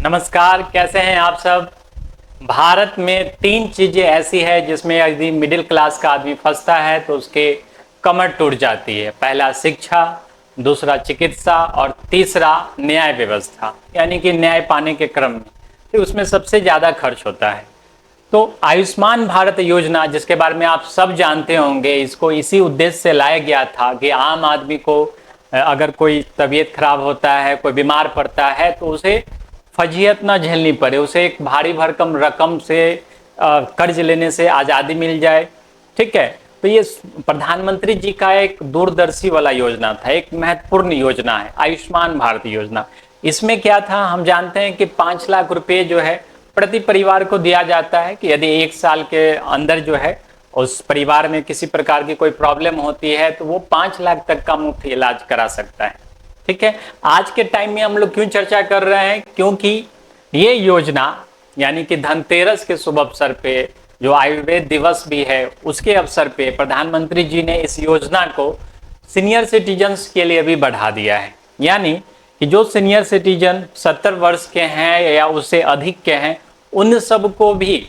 नमस्कार, कैसे हैं आप सब। भारत में तीन चीज़ें ऐसी है जिसमें यदि मिडिल क्लास का आदमी फंसता है तो उसके कमर टूट जाती है। पहला शिक्षा, दूसरा चिकित्सा और तीसरा न्याय व्यवस्था, यानी कि न्याय पाने के क्रम में तो उसमें सबसे ज़्यादा खर्च होता है। तो आयुष्मान भारत योजना, जिसके बारे में आप सब जानते होंगे, इसको इसी उद्देश्य से लाया गया था कि आम आदमी को अगर कोई तबीयत खराब होता है, कोई बीमार पड़ता है तो उसे फजीहत ना झेलनी पड़े, उसे एक भारी भरकम रकम से कर्ज लेने से आज़ादी मिल जाए। ठीक है, तो ये प्रधानमंत्री जी का एक दूरदर्शी वाला योजना था, एक महत्वपूर्ण योजना है आयुष्मान भारत योजना। इसमें क्या था, हम जानते हैं कि 5 लाख रुपए जो है प्रति परिवार को दिया जाता है कि यदि 1 साल के अंदर जो है उस परिवार में किसी प्रकार की कोई प्रॉब्लम होती है तो वो 5 लाख तक का मुफ्त इलाज करा सकता है। ठीक है, आज के टाइम में हम लोग क्यों चर्चा कर रहे हैं, क्योंकि ये योजना यानी कि धनतेरस के शुभ अवसर पे, जो आयुर्वेद दिवस भी है, उसके अवसर पे प्रधानमंत्री जी ने इस योजना को सीनियर सिटीजन्स के लिए भी बढ़ा दिया है। यानी कि जो सीनियर सिटीजन 70 वर्ष के हैं या उससे अधिक के हैं, उन सबको भी,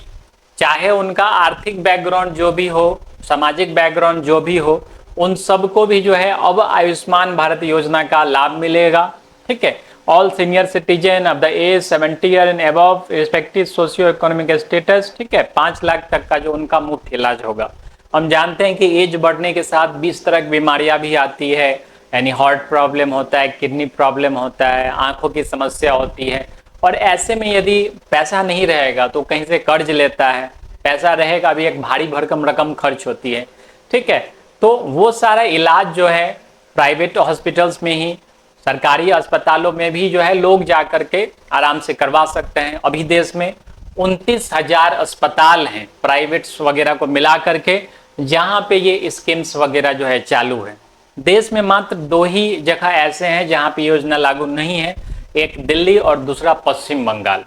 चाहे उनका आर्थिक बैकग्राउंड जो भी हो, सामाजिक बैकग्राउंड जो भी हो, उन सबको भी जो है अब आयुष्मान भारत योजना का लाभ मिलेगा। ठीक है, all senior citizen of the age 70 year and above respective socio economic status. ठीक है, 5 लाख तक का जो उनका मुफ्त इलाज होगा। हम जानते हैं कि एज बढ़ने के साथ 20 तरह की बीमारियां भी आती है, यानी हार्ट प्रॉब्लम होता है, किडनी प्रॉब्लम होता है, आंखों की समस्या होती है। और ऐसे में यदि पैसा नहीं रहेगा तो कहीं से कर्ज लेता है, पैसा रहेगा भी एक भारी भरकम रकम खर्च होती है। ठीक है, तो वो सारा इलाज जो है प्राइवेट हॉस्पिटल्स में ही, सरकारी अस्पतालों में भी जो है लोग जा करके आराम से करवा सकते हैं। अभी देश में 29,000 अस्पताल हैं प्राइवेट्स वगैरह को मिला करके, जहाँ पे ये स्कीम्स वगैरह जो है चालू है। देश में मात्र 2 ही जगह ऐसे हैं जहाँ पे योजना लागू नहीं है, एक दिल्ली और दूसरा पश्चिम बंगाल।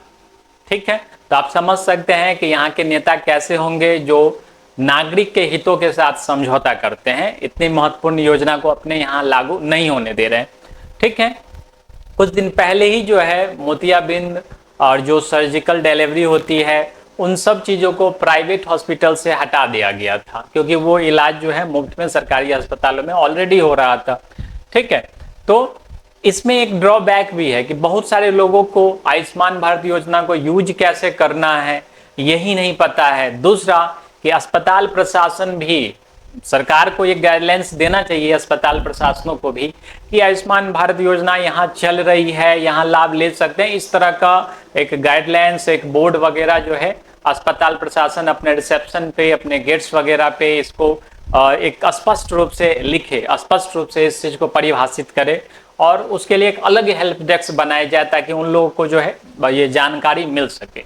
ठीक है, तो आप समझ सकते हैं कि यहाँ के नेता कैसे होंगे जो नागरिक के हितों के साथ समझौता करते हैं, इतनी महत्वपूर्ण योजना को अपने यहाँ लागू नहीं होने दे रहे हैं। ठीक है, कुछ दिन पहले ही जो है मोतियाबिंद और जो सर्जिकल डिलीवरी होती है, उन सब चीज़ों को प्राइवेट हॉस्पिटल से हटा दिया गया था, क्योंकि वो इलाज जो है मुफ्त में सरकारी अस्पतालों में ऑलरेडी हो रहा था। ठीक है, तो इसमें एक ड्रॉबैक भी है कि बहुत सारे लोगों को आयुष्मान भारत योजना को यूज कैसे करना है यही नहीं पता है। दूसरा कि अस्पताल प्रशासन भी, सरकार को ये गाइडलाइंस देना चाहिए अस्पताल प्रशासनों को भी कि आयुष्मान भारत योजना यहाँ चल रही है, यहाँ लाभ ले सकते हैं। इस तरह का एक गाइडलाइंस, एक बोर्ड वगैरह जो है अस्पताल प्रशासन अपने रिसेप्शन पे, अपने गेट्स वगैरह पे इसको एक स्पष्ट रूप से लिखे, स्पष्ट रूप से इस चीज़ को परिभाषित करे और उसके लिए एक अलग हेल्प डेस्क बनाया जाए ताकि उन लोगों को जो है ये जानकारी मिल सके।